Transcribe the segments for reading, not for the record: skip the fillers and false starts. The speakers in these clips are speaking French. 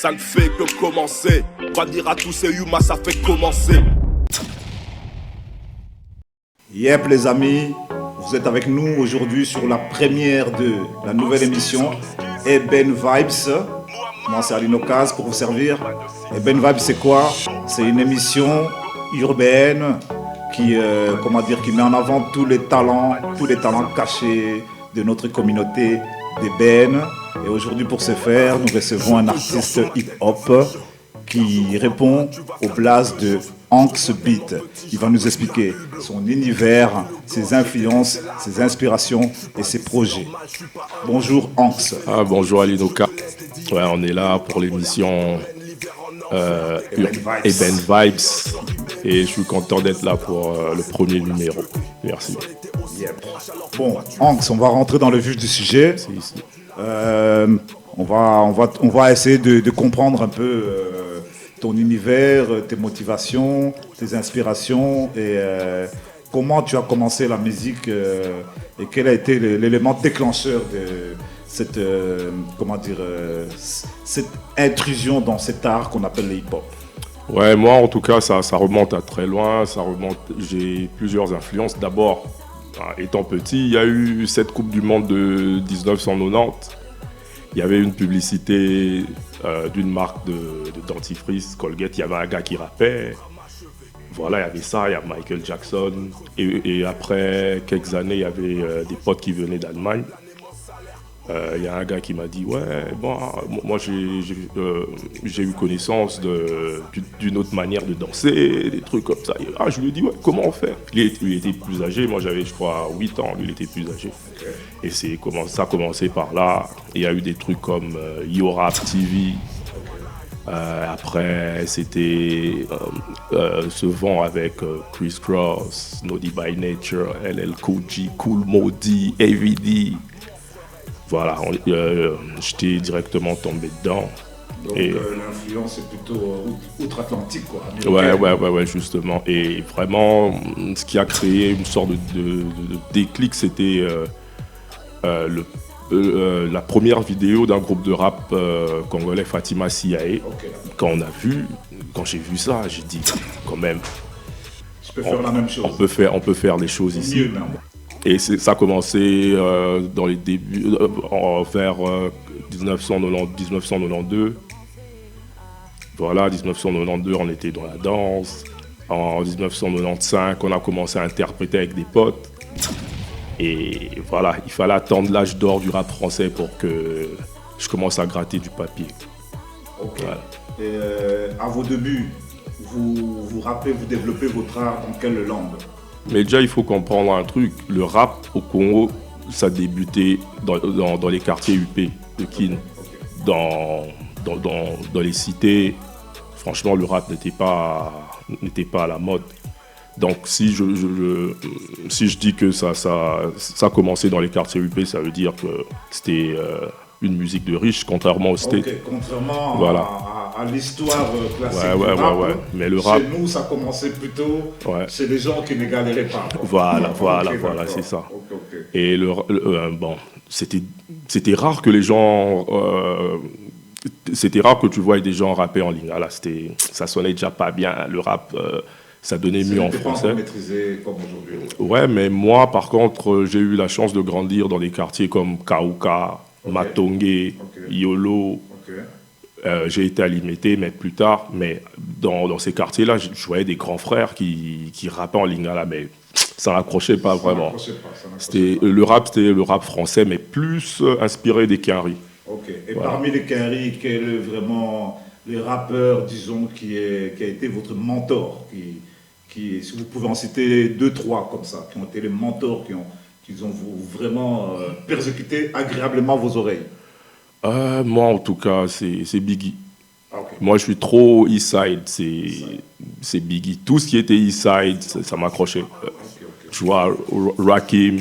ça ne fait que commencer. Va dire à tous ces humains, ça fait commencer. Yep les amis, vous êtes avec nous aujourd'hui sur la première de la nouvelle émission Eben Vibes. Moi c'est Alino Kaz pour vous servir. Eben Vibes c'est quoi? C'est une émission urbaine qui met en avant tous les talents cachés de notre communauté d'Eben. Et aujourd'hui pour ce faire, nous recevons un artiste hip-hop qui répond au blaze de Anx Beat. Il va nous expliquer son univers, ses influences, ses inspirations et ses projets. Bonjour Anx. Bonjour Alino Kaz. Ouais, on est là pour l'émission Eben Vibes et je suis content d'être là pour le premier numéro. Merci. Yep. Bon, Anx, on va rentrer dans le vif du sujet. On va essayer de comprendre un peu ton univers, tes motivations, tes inspirations et comment tu as commencé la musique et quel a été l'élément déclencheur de cette, cette intrusion dans cet art qu'on appelle le hip-hop. Ouais, moi en tout cas ça remonte à très loin, j'ai plusieurs influences. D'abord, étant petit, il y a eu cette Coupe du Monde de 1990. Il y avait une publicité d'une marque de dentifrice, Colgate. Il y avait un gars qui rappait. Voilà, il y avait ça, il y a Michael Jackson. Et après quelques années, il y avait des potes qui venaient d'Allemagne. Il y a un gars qui m'a dit « Ouais, bon, moi j'ai eu connaissance d'une autre manière de danser, des trucs comme ça. » Je lui ai dit « Ouais, comment on fait ?» Il était plus âgé, moi j'avais je crois 8 ans, lui il était plus âgé. Et ça a commencé par là. Il y a eu des trucs comme Yo Rap TV. Après c'était ce vent avec Chris Cross, Naughty by Nature, LL Cool J, Kool Moe Dee, AVD. Voilà, j'étais directement tombé dedans. Donc l'influence est plutôt outre-Atlantique, quoi. Ouais, justement. Et vraiment, ce qui a créé une sorte de déclic, c'était la première vidéo d'un groupe de rap congolais, Fatima CIA. Okay. Quand j'ai vu ça, j'ai dit, quand même, je peux faire la même chose. On peut faire les choses ici. Mieux, même. Et ça a commencé dans les débuts, vers 1992. Voilà, 1992, on était dans la danse. En 1995, on a commencé à interpréter avec des potes. Et voilà, il fallait attendre l'âge d'or du rap français pour que je commence à gratter du papier. Ok. Voilà. Et à vos débuts, vous rappez, vous développez votre art dans quelle langue? Mais déjà, il faut comprendre un truc. Le rap au Congo, ça débutait dans les quartiers UP de Kin. Okay. Dans les cités, franchement, le rap n'était pas à la mode. Donc, si je dis que ça a commencé dans les quartiers UP, ça veut dire que c'était une musique de riche, contrairement au State. Okay, contrairement à l'histoire classique du rap. Ouais. Mais le rap, chez nous, ça commençait plutôt chez les gens qui ne galéraient pas. Voilà, c'est ça. Okay. Et c'était rare que les gens... c'était rare que tu voyais des gens rapper en lingala. Ça sonnait déjà pas bien. Le rap, ça donnait mieux en français. Pas maîtrisé comme aujourd'hui. Ouais, mais moi, par contre, j'ai eu la chance de grandir dans des quartiers comme Kauka, Matongé, Yolo. J'ai été à Limité, mais plus tard. Mais dans ces quartiers-là, je voyais des grands frères qui rappaient en lingala, mais ça n'accrochait pas vraiment. Le rap français, mais plus inspiré des Quinri. Ok. Et parmi les Quinri, quel est vraiment le rappeur, disons, qui a été votre mentor, si vous pouvez en citer 2-3 comme ça, qui ont été les mentors, qui ont vraiment persécuté agréablement vos oreilles? Moi, en tout cas, c'est Biggie. Okay. Moi, je suis trop Eastside, c'est Biggie. Tout ce qui était Eastside, ça m'accrochait. Tu vois, Rakim,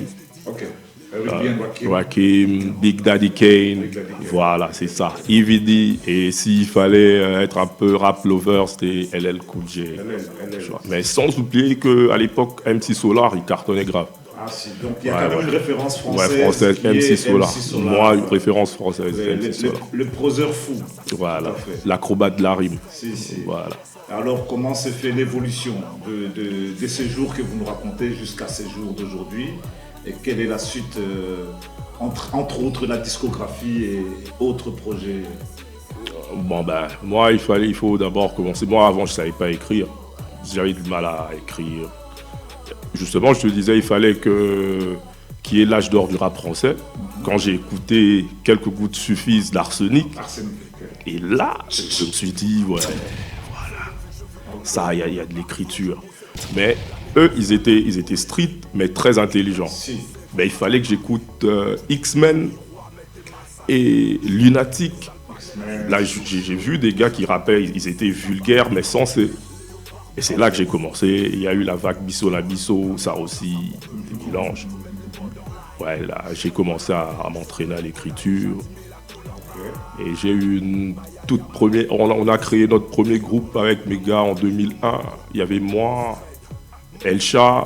Rakim, Big Daddy Kane, voilà, c'est ça. EVD, et s'il fallait être un peu rap lover, c'était LL Cool J. Mais sans oublier qu'à l'époque, MC Solar, il cartonnait grave. Ah si, donc il y a quand même une référence française. Ouais, française, MC Solar. Solar. Moi, une référence française, MC Solar. Le proseur fou. Voilà, l'acrobate de la rime. Si. Voilà. Alors, comment s'est fait l'évolution de ces jours que vous nous racontez jusqu'à ces jours d'aujourd'hui? Et quelle est la suite, entre autres la discographie et autres projets? Bon ben, moi, il faut d'abord commencer. Moi, avant, je ne savais pas écrire. J'avais du mal à écrire. Justement, je te disais, il fallait qu'il y ait l'âge d'or du rap français. Quand j'ai écouté Quelques gouttes suffisent d'Arsenic, et là, je me suis dit, ouais, voilà, ça, il y a de l'écriture. Mais eux, ils étaient street, mais très intelligents. Si. Ben, il fallait que j'écoute X-Men et Lunatic. Là, j'ai vu des gars qui rappaient, ils étaient vulgaires, mais sensés. Et c'est là que j'ai commencé. Il y a eu la vague Bisso la Bisso, ça aussi, des mélanges. Ouais, là, j'ai commencé à m'entraîner à l'écriture. Et j'ai eu une toute première... On a créé notre premier groupe avec mes gars en 2001. Il y avait moi, Elcha,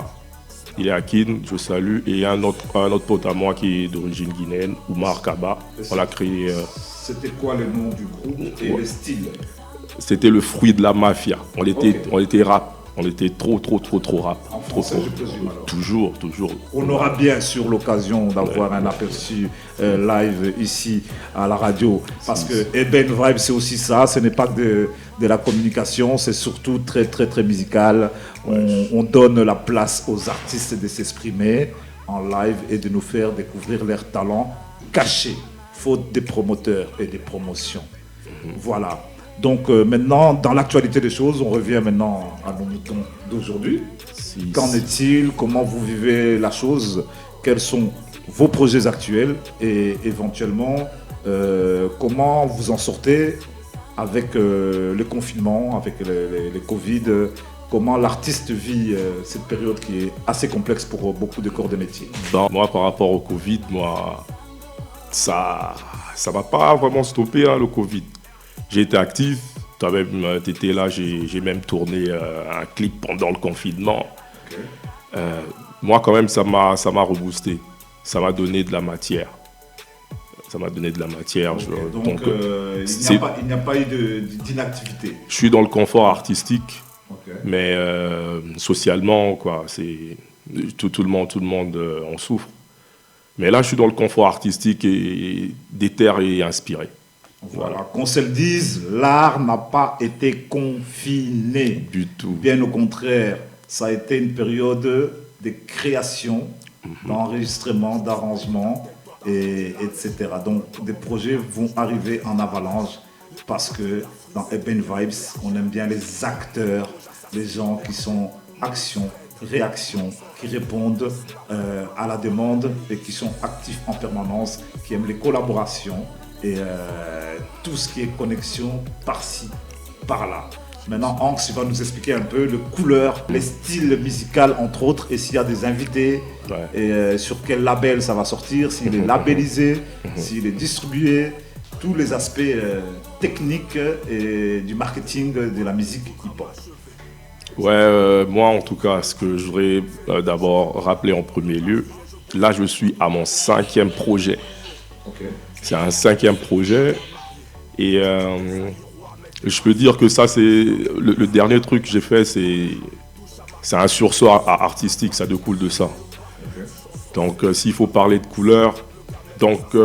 il est à Kin, je salue, et un autre pote à moi qui est d'origine guinéenne, Oumar Kaba. On a créé... C'était quoi le nom du groupe et le style? C'était le fruit de la mafia. On était rap. On était trop rap. En français, je présume alors. Toujours. On aura bien sûr l'occasion d'avoir un aperçu live ici à la radio. Parce que Eben Vibe, c'est aussi ça. Ce n'est pas que de la communication, c'est surtout très musical. On donne la place aux artistes de s'exprimer en live et de nous faire découvrir leurs talents cachés, faute des promoteurs et des promotions. Voilà. Donc maintenant, dans l'actualité des choses, on revient maintenant à nos moutons d'aujourd'hui. Qu'en est-il? Comment vous vivez la chose? Quels sont vos projets actuels? Et éventuellement, comment vous en sortez avec le confinement, avec les Covid? Comment l'artiste vit cette période qui est assez complexe pour beaucoup de corps de métier? Moi, par rapport au Covid, ça m'a pas vraiment stoppé, hein, le Covid. J'ai été actif, toi-même tu étais là, j'ai même tourné un clip pendant le confinement. Okay. Moi quand même ça m'a reboosté, ça m'a donné de la matière. Okay. Donc il n'y a pas eu d'inactivité. Je suis dans le confort artistique, okay. Mais socialement, quoi, tout le monde en souffre. Mais là je suis dans le confort artistique et déter et inspiré. Voilà, qu'on se le dise, l'art n'a pas été confiné. Du tout. Bien au contraire, ça a été une période de création, d'enregistrement, d'arrangement, etc. Donc des projets vont arriver en avalanche parce que dans Eben Vibes, on aime bien les acteurs, les gens qui sont action, réaction, qui répondent à la demande et qui sont actifs en permanence, qui aiment les collaborations. Et tout ce qui est connexion par-ci, par-là. Maintenant, Anx va nous expliquer un peu les couleurs, les styles musicaux, entre autres, et s'il y a des invités, et sur quel label ça va sortir, s'il est labellisé, s'il est distribué, tous les aspects techniques et du marketing de la musique hip-hop. Ouais, moi en tout cas, ce que je voudrais d'abord rappeler en premier lieu, là je suis à mon 5e projet. Okay. C'est un 5e projet et je peux dire que ça c'est le dernier truc que j'ai fait, c'est un sursaut artistique, ça découle de ça. Okay. Donc s'il faut parler de couleurs, donc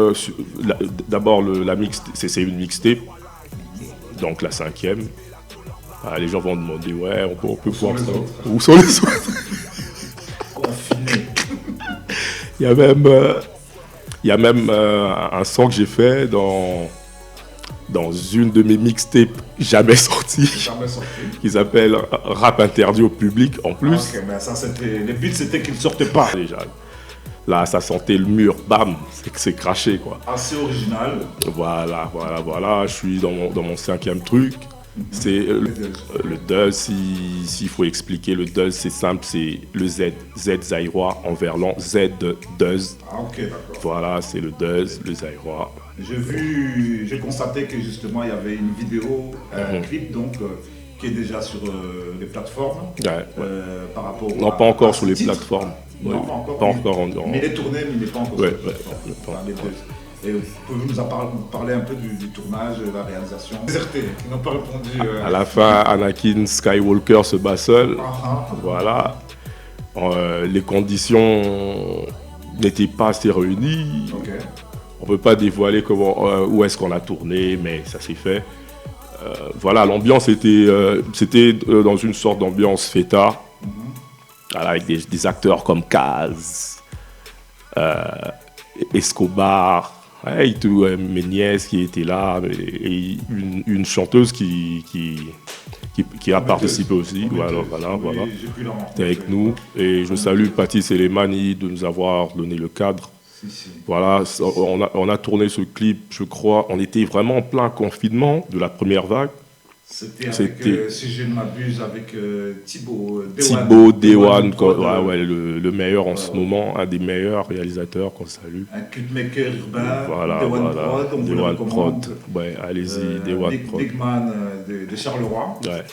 d'abord la c'est une mixtape, donc la 5e. Les gens vont demander ouais on peut voir ça. Où sont les autres? Confinés. Il y a même un son que j'ai fait dans une de mes mixtapes jamais sorties, qui s'appelle Rap interdit au public en plus. Ah, okay, mais ça, le but c'était qu'il ne sortait pas. Déjà, là ça sentait le mur, bam, c'est craché quoi. Assez original. Voilà, je suis dans mon 5e truc. C'est le Duzz, s'il faut expliquer, le Duzz c'est simple, c'est le Z Zaïrois en verlan, Z de Duzz. Ah ok, d'accord. Voilà, c'est le Duzz, le Zaïrois. J'ai constaté que justement il y avait une vidéo, un clip donc, qui est déjà sur les plateformes. Ouais. Par rapport non, pas encore sur les plateformes. Non, Oui, pas encore. pas encore en- Mais il est tourné, mais il n'est pas encore Ouais, sur la plateforme. Enfin, les deux. Et pouvez-vous nous parler un peu du tournage, de la réalisation? Déserté, ils n'ont pas répondu. À la fin, Anakin Skywalker se bat seul. Voilà. Les conditions n'étaient pas assez réunies. Ok. On ne peut pas dévoiler où est-ce qu'on a tourné, mais ça s'est fait. Voilà, l'ambiance c'était dans une sorte d'ambiance fêtard, voilà, avec des acteurs comme Kaz, Escobar, ouais, et tout, mes nièces qui étaient là, et une chanteuse qui a participé aussi. Voilà. J'ai pu la rencontrer. C'était avec nous. Et je salue Paty Selemani de nous avoir donné le cadre. Si. Voilà, on a tourné ce clip, je crois, on était vraiment en plein confinement de la première vague. C'était avec, si je ne m'abuse, avec Thibaut Dewan, le meilleur en ce moment, un des meilleurs réalisateurs qu'on salue. Un clipmaker urbain, Voilà, Prod, on vous le Dewan recommande. Prod. Ouais, allez-y, Dewan Prod. Big man de Charleroi, Ouais.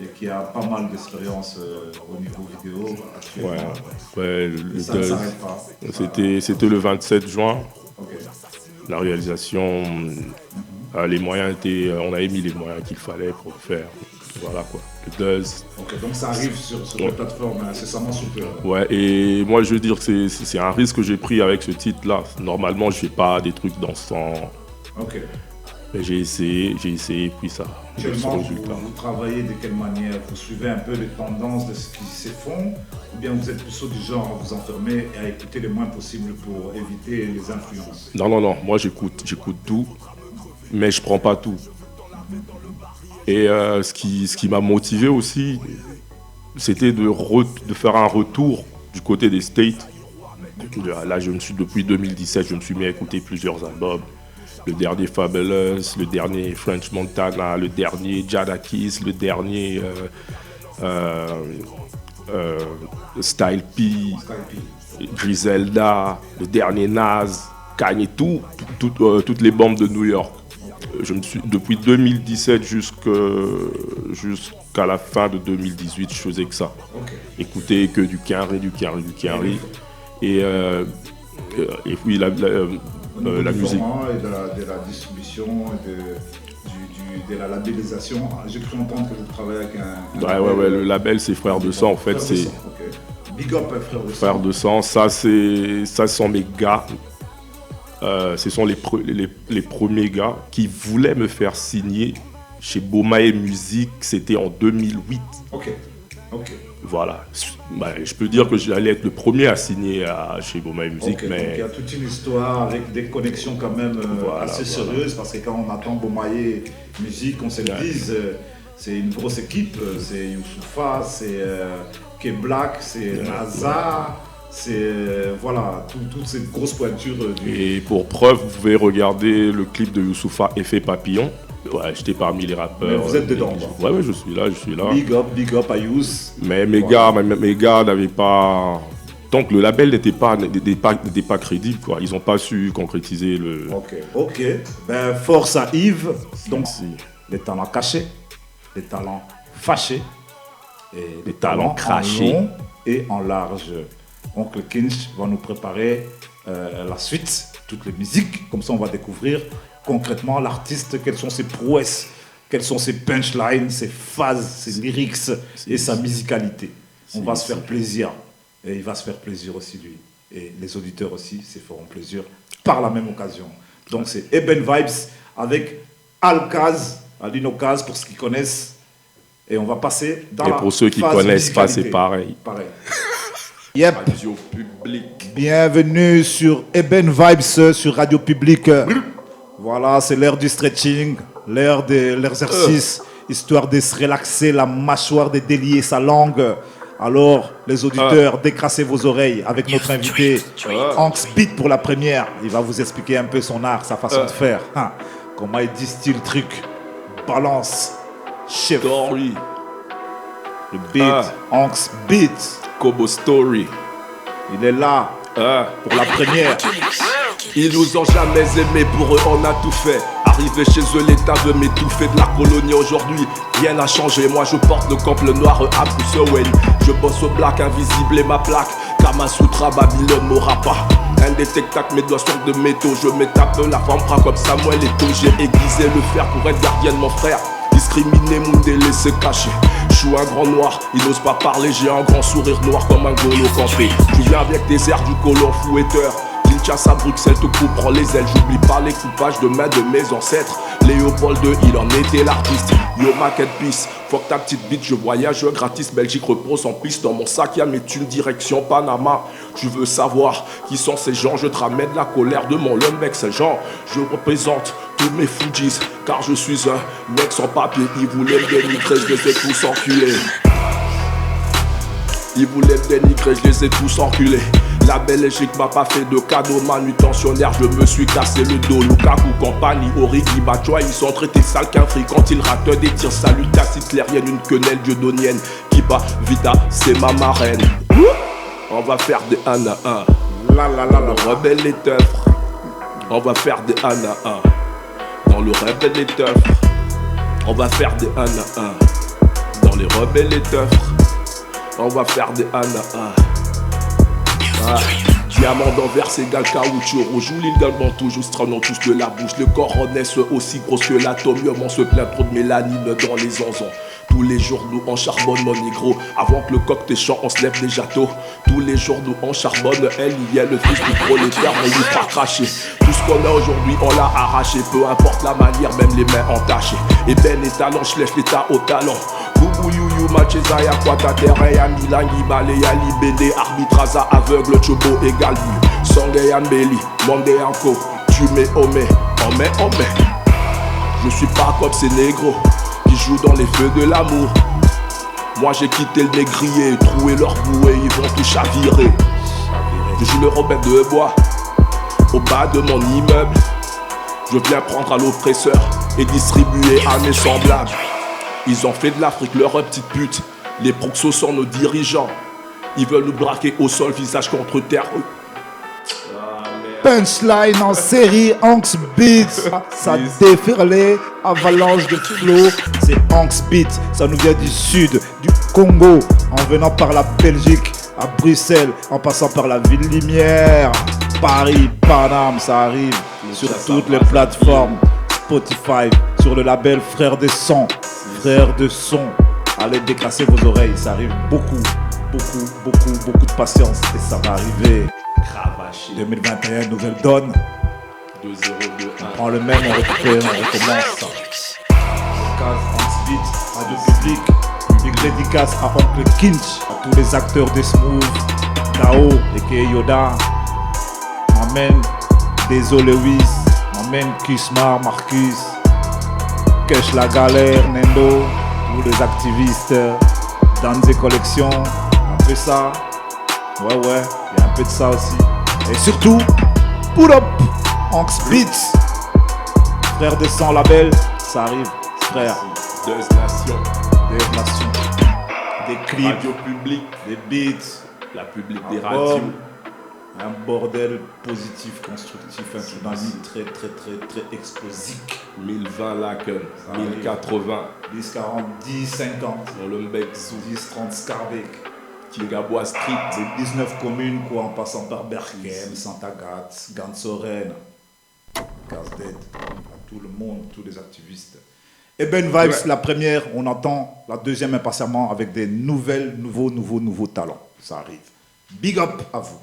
et qui a pas mal d'expérience au niveau vidéo actuellement. Ouais, Et ça ne s'arrête pas. c'était le 27 juin. Ok. La réalisation, les moyens étaient, on avait mis les moyens qu'il fallait pour le faire. Voilà quoi. Le Duz. Ok, donc ça arrive sur les plateformes incessamment sous peu. Ouais, et moi je veux dire que c'est un risque que j'ai pris avec ce titre-là. Normalement, je fais pas des trucs dansants. Ok. Mais j'ai essayé, puis ça. Actuellement, vous travaillez de quelle manière? Vous suivez un peu les tendances de ce qui se font, ou bien vous êtes plutôt du genre à vous enfermer et à écouter le moins possible pour éviter les influences? Non, moi j'écoute tout, mais je prends pas tout. Et ce qui m'a motivé aussi, c'était de faire un retour du côté des States. Là, depuis 2017, je me suis mis à écouter plusieurs albums. Le dernier Fabulous, le dernier French Montana, le dernier Jadakiss, le dernier Style P, Griselda, le dernier Nas, Kanye, toutes les bombes de New York. Depuis 2017 jusqu'à la fin de 2018, je faisais que ça. Okay. Écouter que du Quinry. Et puis la musique. Et de la distribution, et de la labellisation. J'ai cru entendre que vous travaillez avec un Ouais, le label c'est Frères de Sang en fait. C'est okay. Big up Frères de Sang. Ça sont mes gars. Ce sont les premiers gars qui voulaient me faire signer chez Bomae Music. C'était en 2008. Ok. Voilà. Je peux dire que j'allais être le premier à signer chez Bomae Music. Okay, mais donc il y a toute une histoire avec des connexions quand même assez sérieuses, parce que quand on attend Bomae Music, on se le dise, c'est une grosse équipe. C'est Youssoupha, c'est K-Black, c'est Naza. C'est voilà, toutes ces grosses pointures. Et pour preuve, vous pouvez regarder le clip de Youssoupha, Effet Papillon. Ouais, j'étais parmi les rappeurs. Mais vous êtes dedans. Ouais, je suis là. Big up à Youss. Mais mes gars n'avaient pas. Donc le label n'était pas crédible, quoi. Ils n'ont pas su concrétiser le. Ok. Ben, force à Yves. Donc, les talents cachés, les talents fâchés, et les talents crachés en long et en large. Oncle Kinch va nous préparer la suite, toutes les musiques. Comme ça, on va découvrir concrètement l'artiste, quelles sont ses prouesses, quelles sont ses punchlines, ses phases, ses lyrics et sa musicalité. On va se faire plaisir. Et il va se faire plaisir aussi, lui. Et les auditeurs aussi se feront plaisir par la même occasion. Donc, c'est Eben Vibes avec Alkaz, Alinokaz, pour ceux qui connaissent. Et on va passer dans la phase. Et pour ceux qui ne connaissent pas, c'est pareil. Yep. Radio Public. Bienvenue sur Eben Vibes sur Radio Public. Voilà, c'est l'heure du stretching, l'heure de l'exercice, histoire de se relaxer, la mâchoire de délier sa langue. Alors, les auditeurs, décrassez vos oreilles avec notre invité, Hank Speed pour la première. Il va vous expliquer un peu son art, sa façon de faire. Comment il distille le truc. Balance, chef. Story. Le beat, Hank's Beat. Kobo Story. Il est là pour la première. Ils nous ont jamais aimés, pour eux on a tout fait. À Arrivé chez eux, l'État veut m'étouffer de la colonie aujourd'hui. Rien n'a changé, moi je porte le camp, le noir à Bruce Wayne. Je bosse au black, invisible et ma plaque. Kamasutra, Babylone m'aura pas. Indétectable, mes doigts sont de métaux. Je m'étape la forme bras comme Samuel Eto'o. J'ai aiguisé le fer pour être gardien de mon frère. Discriminé, moundé, laissé cacher. Je suis un grand noir, il n'ose pas parler. J'ai un grand sourire noir comme un Golo Kanté. Je viens avec des airs du colon fouetteur. Kinshasa à Bruxelles te coupe les ailes. J'oublie pas les coupages de main de mes ancêtres. Léopold II, il en était l'artiste. Yo maquette peace, fuck ta petite bite. Je voyage gratis, Belgique repose en piste. Dans mon sac y'a mes thunes, direction Panama. Tu veux savoir qui sont ces gens? Je te ramène la colère de mon homme mec, ces gens. Je représente tous mes Fujis, car je suis un mec sans papier. Ils voulaient me dénigrer, je les ai tous enculés. Ils voulaient me dénigrer, je les ai tous enculés. La Belgique m'a pas fait de cadeau manutentionnaire, je me suis cassé le dos. Lukaku, Compagnie, Origi, Bachoua, ils sont traités sales qu'un fric quand ils ratent des tirs salutations hitlériennes, une quenelle dieudonnienne. Kiba, Vida, c'est ma marraine. On va faire des 1 à 1. Le rebelle est œuvre. On va faire des 1 à 1. Dans le rebelle est œuvre. On va faire des 1 à 1. Dans les rebelles est œuvre. On va faire des 1 à 1. Ah. Diamant d'Anvers égale caoutchouc rouge. Ou l'île d'Albantou, strannons tous de la bouche. Le coronesse aussi gros que l'atomium. On se plaint trop de mélanine dans les onzons. Tous les jours nous on charbonne mon négro. Avant que le coq t'échant on se lève déjà tôt. Tous les jours nous on charbonne. Elle y est le fils du prolétaire. On lui fera cracher. Tout ce qu'on a aujourd'hui on l'a arraché. Peu importe la manière, même les mains entachées. Et ben les talents, je laisse l'état au talent. Boubou youyou, Macheza, ya Kwata, Tereya, Milangi, Baleya, Libédé, Arbitraza, aveugle, Chobo, égal but. Sangé, Ambeli, Monde, Anko, tu mets, Omé, Omé, Omé. Je suis pas comme ces négros qui jouent dans les feux de l'amour. Moi j'ai quitté le négrier, troué leur bouée, ils vont tout chavirer. Je joue le Robert de Bois, au bas de mon immeuble. Je viens prendre à l'oppresseur et distribuer à mes semblables. Ils ont fait de l'Afrique leur petite pute. Les proxos sont nos dirigeants. Ils veulent nous braquer au sol, visage contre terre. Punchline en série, Anx Beats. Ça déferlé, avalanche de flow. C'est Anx Beats. Ça nous vient du sud, du Congo. En venant par la Belgique, à Bruxelles, en passant par la Ville Lumière, Paris, Paname, ça arrive sur toutes les plateformes. Spotify, sur le label Frères de Son. Frères de Son. Allez déclasser vos oreilles, ça arrive beaucoup de patience et ça va arriver. Cravaché. 2021, nouvelle donne. 2-0-2-1. On prend le même, on récupère, on recommence. Anx Beats, Radio Public. Big dédicace à Oncle Kinch, à tous les acteurs de Smooth, Dao, a.k.a. Yoda. M'amène Deso Lewis, m'amène Kismar, Marcus, Kesh La Galère, Nendo, tous les activistes, Danze Collection, un peu ça. Ouais, il y a un peu de ça aussi. Et surtout, pull up, Anx Beats. Frère de sang label, ça arrive, frère. Deux nations. Des nations, des clips, Radio Public. des beats, La public un des bordel, radios. un bordel positif, constructif, un tsunami très explosif. 1020 Laken, Ça 1080. 10, 40, 10, 50, Molenbeek, 10, 30 Scarbeck. Kingabois Street. Les 19 communes, quoi, en passant par Berkem, Saint-Agathe, Gansoren, Casdet, à tout le monde, tous les activistes. Et Ben Vibes, Ouais. la première, on entend la deuxième impatiemment avec des nouveaux talents. Ça arrive. Big up à vous.